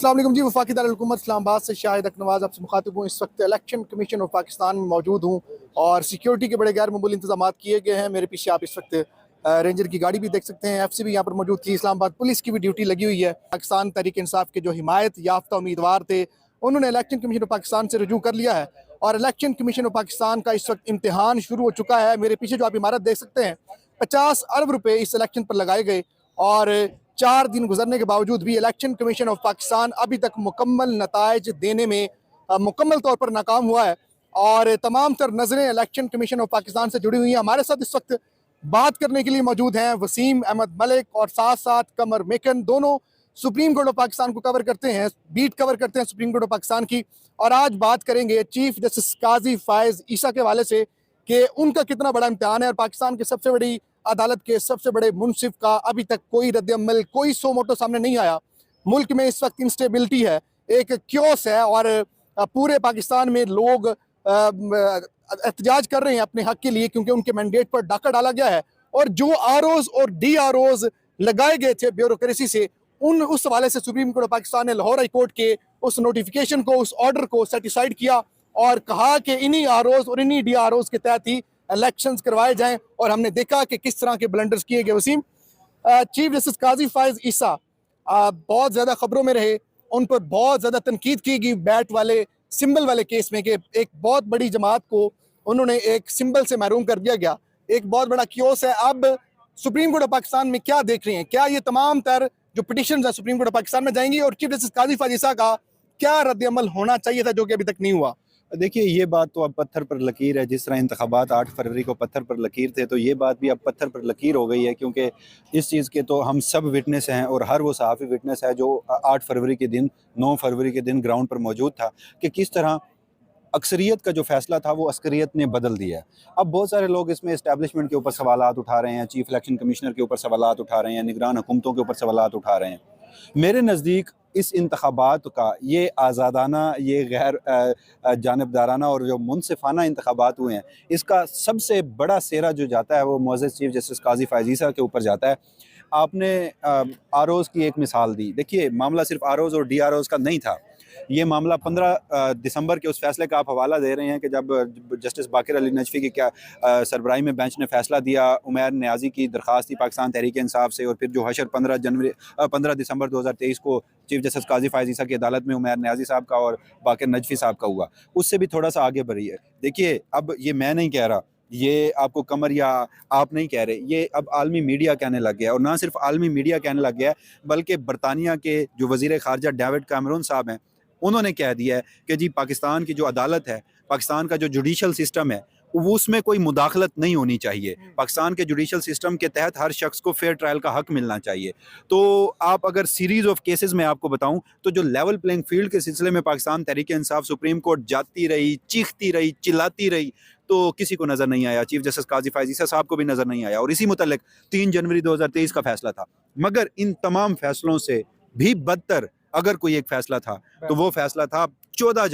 अस्सलाम वालेकुम जी। वफाकी दारुल हुकूमत इस्लामाबाद से शाहिद अकनवाज आपसे मुखातिब हूँ। इस वक्त इलेक्शन कमीशन ऑफ पाकिस्तान में मौजूद हूँ और सिक्योरिटी के बड़े गैर मामूली इंतजाम किए गए हैं। मेरे पीछे आप इस वक्त रेंजर की गाड़ी भी देख सकते हैं। एफसी भी यहाँ पर मौजूद थी। इस्लामाबाद पुलिस की भी ड्यूटी लगी हुई है। पाकिस्तान तहरीक इंसाफ के जो हिमायत याफ्ता उम्मीदवार थे उन्होंने इलेक्शन कमीशन ऑफ पाकिस्तान से रजू कर लिया है और इलेक्शन कमीशन ऑफ पाकिस्तान का इस वक्त इम्तिहान शुरू हो चुका है। मेरे पीछे जो आप इमारत देख सकते हैं, 50 अरब रुपए इस इलेक्शन पर लगाए गए और 4 दिन गुजरने के बावजूद भी इलेक्शन कमीशन ऑफ पाकिस्तान अभी तक मुकम्मल नताइज देने में मुकम्मल तौर पर नाकाम हुआ है और तमाम तर नज़रें इलेक्शन कमीशन ऑफ पाकिस्तान से जुड़ी हुई हैं। हमारे साथ इस वक्त बात करने के लिए मौजूद हैं वसीम अहमद मलिक और साथ साथ कमर मेकन। दोनों सुप्रीम कोर्ट ऑफ पाकिस्तान को कवर करते हैं, बीट कवर करते हैं सुप्रीम कोर्ट ऑफ पाकिस्तान की। और आज बात करेंगे चीफ जस्टिस काजी फायज ईसा के हवाले से कि उनका कितना बड़ा इम्तिहान है और पाकिस्तान की सबसे बड़ी अदालत के सबसे बड़े मुनसिफ का अभी तक कोई रद्द-ए-अमल, कोई सो मोटो सामने नहीं आया। मुल्क में इस वक्त इंस्टेबिलिटी है, एक क्योस है और पूरे पाकिस्तान में लोग एहतजाज कर रहे हैं अपने हक के लिए क्योंकि उनके मैंडेट पर डाका डाला गया है और जो आरओज और डी आरओज लगाए गए थे ब्यूरोक्रेसी से उस हवाले से सुप्रीम कोर्ट ऑफ पाकिस्तान ने लाहौर हाई कोर्ट के उस नोटिफिकेशन को, उस ऑर्डर को सेटिसाइड किया और कहा कि इन्हीं आरओज और इन्हीं डी आरओज के तहत ही इलेक्शंस करवाए जाएं। और हमने देखा कि किस तरह के ब्लंडर्स किए गए। वसीम, चीफ जस्टिस काजी फायज ईसा बहुत ज़्यादा खबरों में रहे, उन पर बहुत ज़्यादा तनकीद की गई बैट वाले सिंबल वाले केस में कि एक बहुत बड़ी जमात को उन्होंने एक सिंबल से महरूम कर दिया गया। एक बहुत बड़ा क्योस है। अब सुप्रीम कोर्ट ऑफ पाकिस्तान में क्या देख रही हैं? क्या ये तमाम तर जो पिटिशन है सुप्रीम कोर्ट ऑफ पाकिस्तान में जाएंगी और चीफ जस्टिस काजी फायज ईसा का क्या रद्द अमल होना चाहिए था जो कि अभी तक नहीं हुआ? देखिए, ये बात तो अब पत्थर पर लकीर है। जिस तरह इंतखाबात 8 फरवरी को पत्थर पर लकीर थे, तो ये बात भी अब पत्थर पर लकीर हो गई है, क्योंकि इस चीज़ के तो हम सब विटनेस हैं और हर वो सहाफ़ी विटनेस है जो 8 फरवरी के दिन, 9 फरवरी के दिन ग्राउंड पर मौजूद था कि किस तरह अक्सरियत का जो फ़ैसला था वो अस्करियत ने बदल दिया है। अब बहुत सारे लोग इसमें इस्टेब्लिशमेंट के ऊपर सवालात उठा रहे हैं, चीफ इलेक्शन कमिश्नर के ऊपर सवालात उठा रहे हैं, निगरान हुकूमतों के ऊपर सवालात उठा रहे हैं। मेरे नज़दीक इस इंतखाबात का ये आज़ादाना, ये गैर जानिबदाराना और जो मुनसिफाना इंतखाबात हुए हैं, इसका सबसे बड़ा सेहरा जो जाता है वो मुअज़्ज़ज़ चीफ जस्टिस काज़ी फायज़ ईसा के ऊपर जाता है। आपने आरओज़ की एक मिसाल दी। देखिए, मामला सिर्फ आरओज़ और डी आरओज़ का नहीं था। ये मामला 15 दिसंबर के उस फैसले का आप हवाला दे रहे हैं कि जब जस्टिस बाक़िर अली नजफ़ी की सरबराही में बेंच ने फ़ैसला दिया, उमैर नियाज़ी की दरख्वास्त थी पाकिस्तान तहरीक इंसाफ से और फिर जो हशर 15 दिसंबर 2023 को चीफ जस्टिस काज़ी फायज़ ईसा की अदालत में उमैर नियाज़ी साहब का और बाक़िर नजफ़ी साहब का हुआ, उससे भी थोड़ा सा आगे बढ़ी है। देखिए, अब ये मैं नहीं कह रहा, ये आपको कमर या आप नहीं कह रहे, ये अब आलमी मीडिया कहने लग गया। और ना सिर्फ आलमी मीडिया कहने लग गया है, बल्कि बरतानिया के जो वज़ीर ख़ारजा डेविड कैमरून साहब हैं, उन्होंने कह दिया है कि जी पाकिस्तान की जो अदालत है, पाकिस्तान का जो जुडिशल सिस्टम है, वो उसमें कोई मुदाखलत नहीं होनी चाहिए। पाकिस्तान के जुडिशल सिस्टम के तहत हर शख्स को फेयर ट्रायल का हक मिलना चाहिए। तो आप अगर सीरीज़ ऑफ केसेस में आपको बताऊं, तो जो लेवल प्लेइंग फील्ड के सिलसिले में पाकिस्तान तहरीक इंसाफ सुप्रीम कोर्ट जाती रही, चीखती रही, चिल्लाती रही, तो किसी को नज़र नहीं आया। चीफ जस्टिस काजी फायज़ ईसा साहब को भी नज़र नहीं आया और इसी मुतल्लिक 3 जनवरी 2023 का फैसला था। मगर इन तमाम फैसलों से भी बदतर अगर कोई एक फैसला था तो वो फैसला था 13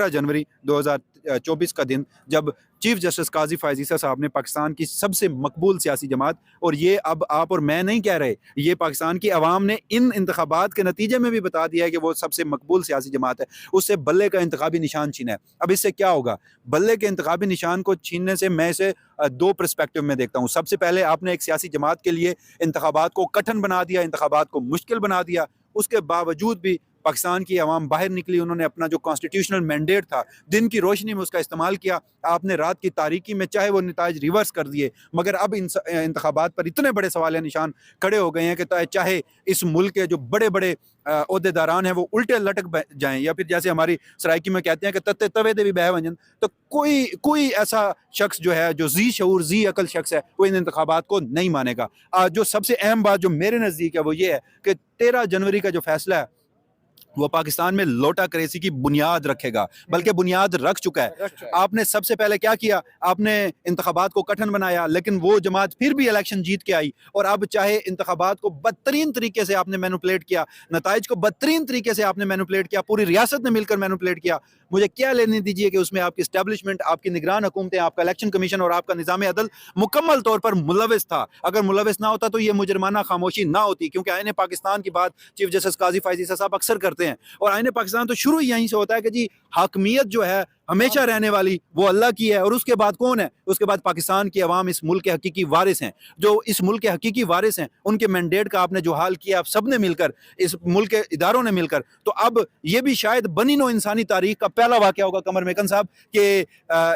जनवरी 2024 का दिन, जब चीफ जस्टिस काजी फायज़ ईसा साहब ने पाकिस्तान की सबसे मकबूल सियासी जमात, और ये अब आप और मैं नहीं कह रहे, ये पाकिस्तान की अवाम ने इन इंतखाबात के नतीजे में भी बता दिया है कि वो सबसे मकबूल सियासी जमात है, उससे बल्ले का इंतखाबी निशान छीना है। अब इससे क्या होगा? बल्ले के इंतखाबी निशान को छीनने से मैं इसे 2 पर्सपेक्टिव में देखता हूँ। सबसे पहले आपने एक सियासी जमात के लिए इंतखाबात को कठिन बना दिया, इंतखाबात को मुश्किल बना दिया। उसके बावजूद भी पाकिस्तान की अवाम बाहर निकली, उन्होंने अपना जो कॉन्स्टिट्यूशनल मैंडेट था दिन की रोशनी में उसका इस्तेमाल किया। आपने रात की तारीकी में चाहे वो नताइज रिवर्स कर दिए, मगर अब इन इंतखाबात पर इतने बड़े सवाल निशान खड़े हो गए हैं कि चाहे इस मुल्क के जो बड़े बड़े ओहदेदारान हैं वो उल्टे लटक जाएं, या फिर जैसे हमारी सराइकी में कहते हैं कि तत्ते तवे दे भी बह वंजन, तो कोई ऐसा शख्स जो है, जो जी शऊर जी अकल शख्स है, वो इन इंतखाबात को नहीं मानेगा। जो सबसे अहम बात जो मेरे नज़दीक है वो ये है कि 13 जनवरी का जो फैसला है वो पाकिस्तान में लोटा करेंसी की बुनियाद रखेगा, बल्कि बुनियाद रख चुका है। आपने सबसे पहले क्या किया? आपने इंतखाबात को कठिन बनाया, लेकिन वो जमात फिर भी इलेक्शन जीत के आई और अब चाहे इंतखाबात को बदतरीन तरीके से आपने मैनिपुलेट किया, नताइज को बदतरीन तरीके से आपने मैनिपुलेट किया, पूरी रियासत ने मिलकर मैनिपुलेट किया। मुझे क्या लेने दीजिए कि उसमें आपकी इस्टेब्लिशमेंट, आपकी निगरान हुकूमतें, आपका इलेक्शन कमीशन और आपका निज़ाम अदल मुकम्मल तौर पर मुलविस था। अगर मुलविस ना होता तो ये मुजरमाना खामोशी ना होती, क्योंकि आईने पाकिस्तान की बात चीफ जस्टिस काजी फायज़ ईसा साहब अक्सर करते हैं। और आईने पाकिस्तान तो शुरू ही यहीं से होता है कि जी हाकमियत जो है हमेशा रहने वाली वो अल्लाह की है, और उसके बाद कौन है? उसके बाद पाकिस्तान की अवाम इस मुल्क के हकीकी वारिस हैं। जो इस मुल्क के हकीकी वारिस हैं उनके मैंडेट का आपने जो हाल किया, आप सब ने मिलकर, इस मुल्क के इदारों ने मिलकर, तो अब ये भी शायद बनी नो इंसानी तारीख का पहला वाकया होगा कमर मेकन साहब के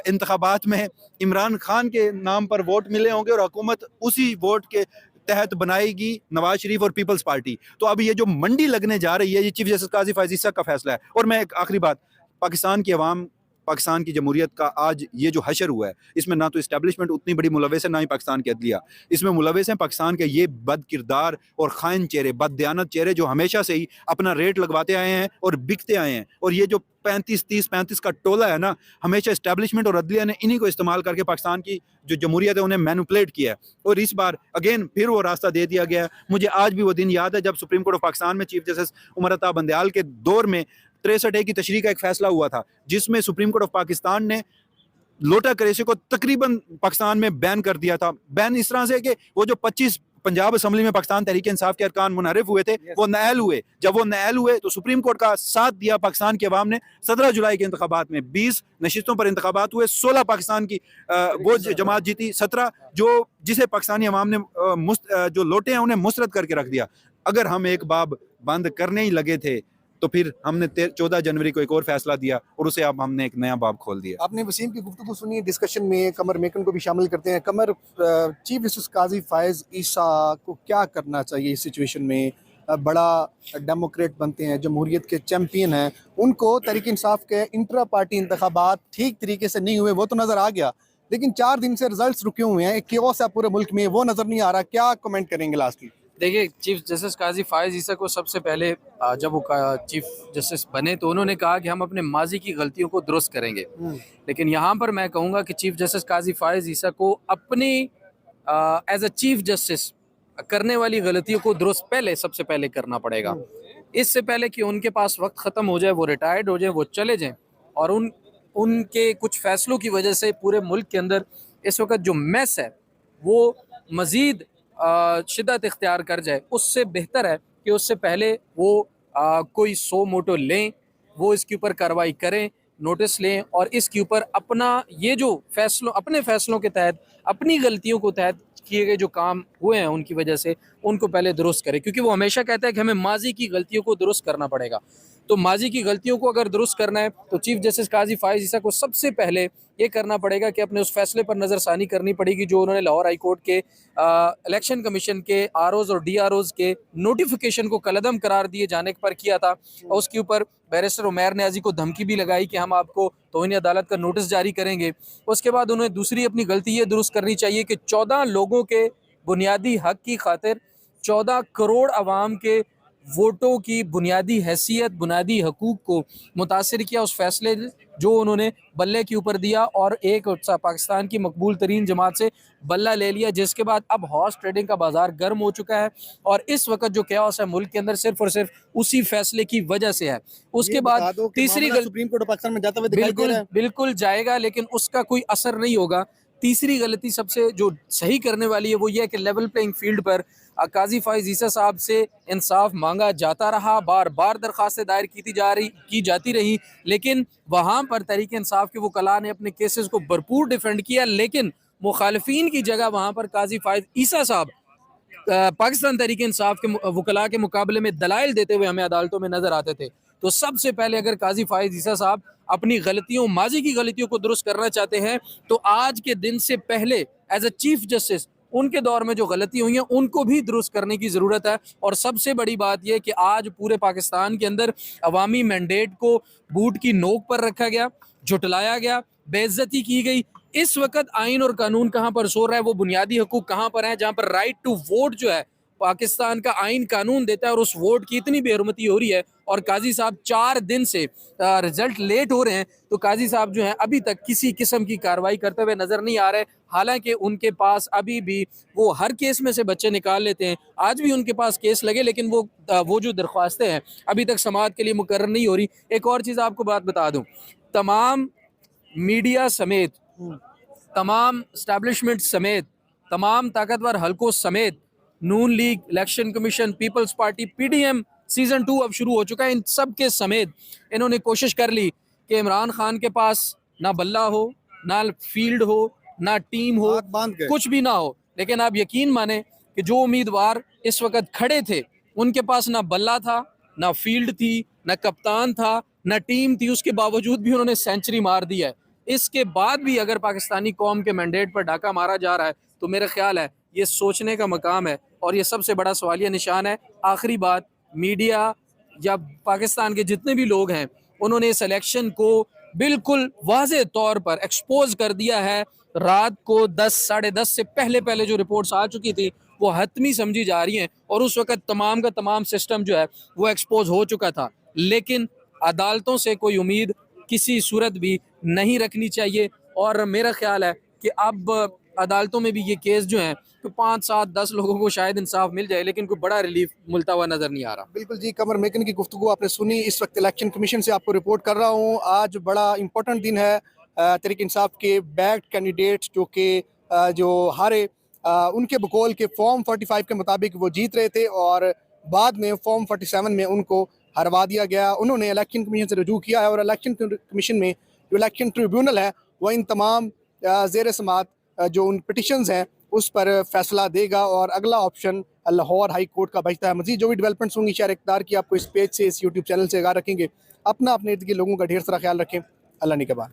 इंतखाबात में इमरान खान के नाम पर वोट मिले होंगे और हुकूमत उसी वोट के तहत बनाएगी नवाज शरीफ और पीपल्स पार्टी। तो अब ये जो मंडी लगने जा रही है, ये चीफ जस्टिस काजी फैज ईसा का फैसला है। और मैं एक आखिरी बात, पाकिस्तान की अवाम, पाकिस्तान की जमहूरियत का आज ये जो हशर हुआ है, इसमें ना तो इस्टेब्लिशमेंट उतनी बड़ी मुलविस है, ना ही पाकिस्तान की अदलिया। इसमें मुलविस हैं पाकिस्तान के ये बद किरदार और खाइन चेहरे, बददियानत चेहरे जो हमेशा से ही अपना रेट लगवाते आए हैं और बिकते आए हैं। और ये जो 35 का टोला है ना, हमेशा इस्टेब्लिशमेंट और अदलिया ने इन्हीं को इस्तेमाल करके पाकिस्तान की जो जमहूरियत है उन्हें मैनिपुलेट किया है। और इस बार अगेन फिर वो रास्ता दे दिया गया है। मुझे आज भी वो दिन याद है जब सुप्रीम कोर्ट ऑफ पाकिस्तान में चीफ जस्टिस उमर अता बंदयाल के दौर में 63A की तशरीह का एक फैसला हुआ था, जिसमें सुप्रीम कोर्ट ऑफ पाकिस्तान ने लोटा करेंसी को तकरीबन पाकिस्तान में बैन कर दिया था। बैन इस तरह से कि वो जो 25 पंजाब असम्बली में पाकिस्तान तहरीक इंसाफ के अरकान मुनहरिफ हुए थे, वो नाअहल हुए। जब वो नाअहल हुए तो सुप्रीम कोर्ट का साथ दिया पाकिस्तान की अवाम ने। 17 जुलाई के इंतखाबात में 20 नशिस्तों पर इंतखाबात हुए, 16 पाकिस्तान की वो जमात जीती, 17 जिसे पाकिस्तानी अवाम ने जो लोटे हैं उन्हें मुस्तरद करके रख दिया। अगर हम एक बाब बंद करने ही लगे थे तो फिर हमने 14 जनवरी को एक और फैसला दिया और उसे अब हमने एक नया बाब खोल दिया। आपने वसीम की गुफ्तगू सुनी, डिस्कशन में कमर मेकन को भी शामिल करते हैं। कमर, चीफ जस्टिस काजी फायज ईसा को क्या करना चाहिए इस सिचुएशन में? बड़ा डेमोक्रेट बनते हैं, जमहूरियत के चैम्पियन हैं, उनको तहरीक इंसाफ के इंट्रा पार्टी इंतखाबात ठीक तरीके से नहीं हुए वो तो नज़र आ गया, लेकिन 4 दिन से रिजल्ट्स रुके हुए हैं, एक केओस है पूरे मुल्क में, वो नज़र नहीं आ रहा। क्या कमेंट करेंगे लास्टली? देखिए, चीफ जस्टिस काजी फायज ईसा को सबसे पहले जब वो चीफ जस्टिस बने तो उन्होंने कहा कि हम अपने माजी की गलतियों को दुरुस्त करेंगे। लेकिन यहाँ पर मैं कहूँगा कि चीफ जस्टिस काजी फायज ईसा को अपनी एज अ चीफ जस्टिस करने वाली गलतियों को दुरुस्त सबसे पहले करना पड़ेगा। इससे पहले कि उनके पास वक्त ख़त्म हो जाए, वो रिटायर्ड हो जाए, वो चले जाएं और उनके कुछ फैसलों की वजह से पूरे मुल्क के अंदर इस वक्त जो मैस है वो मज़ीद शिद्दत इख्तियार कर जाए, उससे बेहतर है कि उससे पहले वो कोई सो मोटो लें, वो इसके ऊपर कार्रवाई करें, नोटिस लें और इसके ऊपर अपना ये जो अपने फैसलों के तहत, अपनी गलतियों को तहत किए गए जो काम हुए हैं उनकी वजह से उनको पहले दुरुस्त करें। क्योंकि वो हमेशा कहता है कि हमें माजी की गलतियों को दुरुस्त करना पड़ेगा। तो माजी की गलतियों को अगर दुरुस्त करना है तो चीफ जस्टिस काजी फायज ईसा को सबसे पहले ये करना पड़ेगा कि अपने उस फैसले पर नज़रसानी करनी पड़ेगी जो उन्होंने लाहौर हाई कोर्ट के इलेक्शन कमीशन के आरओज और डीआरओज के नोटिफिकेशन को कलअदम करार दिए जाने पर किया था। और उसके ऊपर बैरिस्टर उमैर नियाजी को धमकी भी लगाई कि हम आपको तौहीन अदालत का नोटिस जारी करेंगे। उसके बाद उन्हें दूसरी अपनी गलती ये दुरुस्त करनी चाहिए कि 14 लोगों के बुनियादी हक की खातिर 14 करोड़ अवाम के वोटों की बुनियादी हैसियत, बुनियादी हकूक़ को मुतासिर किया उस फैसले जो उन्होंने बल्ले के ऊपर दिया और एक पाकिस्तान की मकबूल तरीन जमात से बल्ला ले लिया, जिसके बाद अब हॉर्स ट्रेडिंग का बाजार गर्म हो चुका है और इस वक्त जो कैओस है मुल्क के अंदर सिर्फ और सिर्फ उसी फैसले की वजह से है। उसके बाद तीसरी सुप्रीम कोर्ट पाकिस्तान में जाता हुआ दिखाई दे रहा है। बिल्कुल जाएगा, लेकिन उसका कोई असर नहीं होगा। तीसरी गलती सबसे जो सही करने वाली है वो ये है कि लेवल प्लेइंग फील्ड पर काजी फायज ईसा साहब से इंसाफ मांगा जाता रहा, बार बार दरख्वास्तें दायर की जाती रही, लेकिन वहाँ पर तहरीक इंसाफ के वकला ने अपने केसेस को भरपूर डिफेंड किया, लेकिन मुखालफीन की जगह वहाँ पर काजी फायज ईसा साहब पाकिस्तान तहरीक इंसाफ के वकला के मुकाबले में दलाइल देते हुए हमें अदालतों में नजर आते थे। तो सबसे पहले अगर काजी फायज ईसा साहब अपनी गलतियों, माजी की गलतियों को दुरुस्त करना चाहते हैं तो आज के दिन से पहले एज अ चीफ जस्टिस उनके दौर में जो गलती हुई हैं उनको भी दुरुस्त करने की ज़रूरत है। और सबसे बड़ी बात यह कि आज पूरे पाकिस्तान के अंदर अवामी मैंडेट को बूट की नोक पर रखा गया, झुटलाया गया, बेइज्जती की गई। इस वक्त आइन और कानून कहाँ पर सो रहा है, वो बुनियादी हकूक कहाँ पर है, जहाँ पर राइट टू वोट जो है पाकिस्तान का आइन कानून देता है और उस वोट की इतनी बेहरमती हो रही है और काजी साहब 4 दिन से रिजल्ट लेट हो रहे हैं। तो काजी साहब जो हैं अभी तक किसी किस्म की कार्रवाई करते हुए नजर नहीं आ रहे, हालांकि उनके पास अभी भी वो हर केस में से बच्चे निकाल लेते हैं। आज भी उनके पास केस लगे, लेकिन वो जो दरख्वास्तें हैं अभी तक समाअत के लिए मुकर्रर नहीं हो रही। एक और चीज़ आपको बात बता दूँ, तमाम मीडिया समेत, तमाम एस्टैब्लिशमेंट समेत, तमाम ताकतवर हलकों समेत, Noon league, election commission, peoples party, PDM season 2 अब शुरू हो चुका है। इन सब के समेत इन्होंने कोशिश कर ली कि इमरान खान के पास ना बल्ला हो, ना फील्ड हो, ना टीम हो, आँख बांध गए। कुछ भी ना हो। लेकिन आप यकीन माने कि जो उम्मीदवार इस वक्त खड़े थे उनके पास ना बल्ला था, ना फील्ड थी, ना कप्तान था, ना टीम थी, उसके बावजूद भी उन्होंने सेंचुरी मार दी है। इसके बाद भी अगर पाकिस्तानी कौम के मैंडेट पर डाका मारा जा रहा है तो मेरा ख्याल है ये सोचने का मकाम है और ये सबसे बड़ा सवालिया निशान है। आखिरी बात, मीडिया या पाकिस्तान के जितने भी लोग हैं उन्होंने इस इलेक्शन को बिल्कुल वाज़े तौर पर एक्सपोज कर दिया है। रात को 10 साढ़े 10 से पहले पहले जो रिपोर्ट्स आ चुकी थी वो हतमी समझी जा रही हैं और उस वक्त तमाम का तमाम सिस्टम जो है वो एक्सपोज हो चुका था। लेकिन अदालतों से कोई उम्मीद किसी सूरत भी नहीं रखनी चाहिए और मेरा ख्याल है कि अब अदालतों में भी ये केस जो हैं तो 5 7 10 लोगों को शायद इंसाफ मिल जाए, लेकिन कोई बड़ा रिलीफ मिलता हुआ नजर नहीं आ रहा। बिल्कुल जी, कमर मेकन की गुफ्तगू आपने सुनी। इस वक्त इलेक्शन कमीशन से आपको रिपोर्ट कर रहा हूँ। आज बड़ा इंपॉर्टेंट दिन है। तहरीक इंसाफ के बैक्ड कैंडिडेट्स जो कि जो हारे, उनके बकौल के फॉर्म 45 के मुताबिक वो जीत रहे थे और बाद में फॉर्म 47 में उनको हरवा दिया गया। उन्होंने इलेक्शन कमीशन से रजू किया है और इलेक्शन कमीशन में जो इलेक्शन ट्रिब्यूनल है वह इन तमाम ज़ेर समात जो उन पिटिशंस हैं उस पर फैसला देगा और अगला ऑप्शन लाहौर हाई कोर्ट का बचता है। मज़ीद जो भी डेवलपमेंट्स होंगी शेयर इक़्तिदार की आपको इस पेज से, इस यूट्यूब चैनल से आगाह रखेंगे। अपना अपने इर्द गिर्द लोगों का ढेर सारा ख्याल रखें। अल्लाह निगहबान।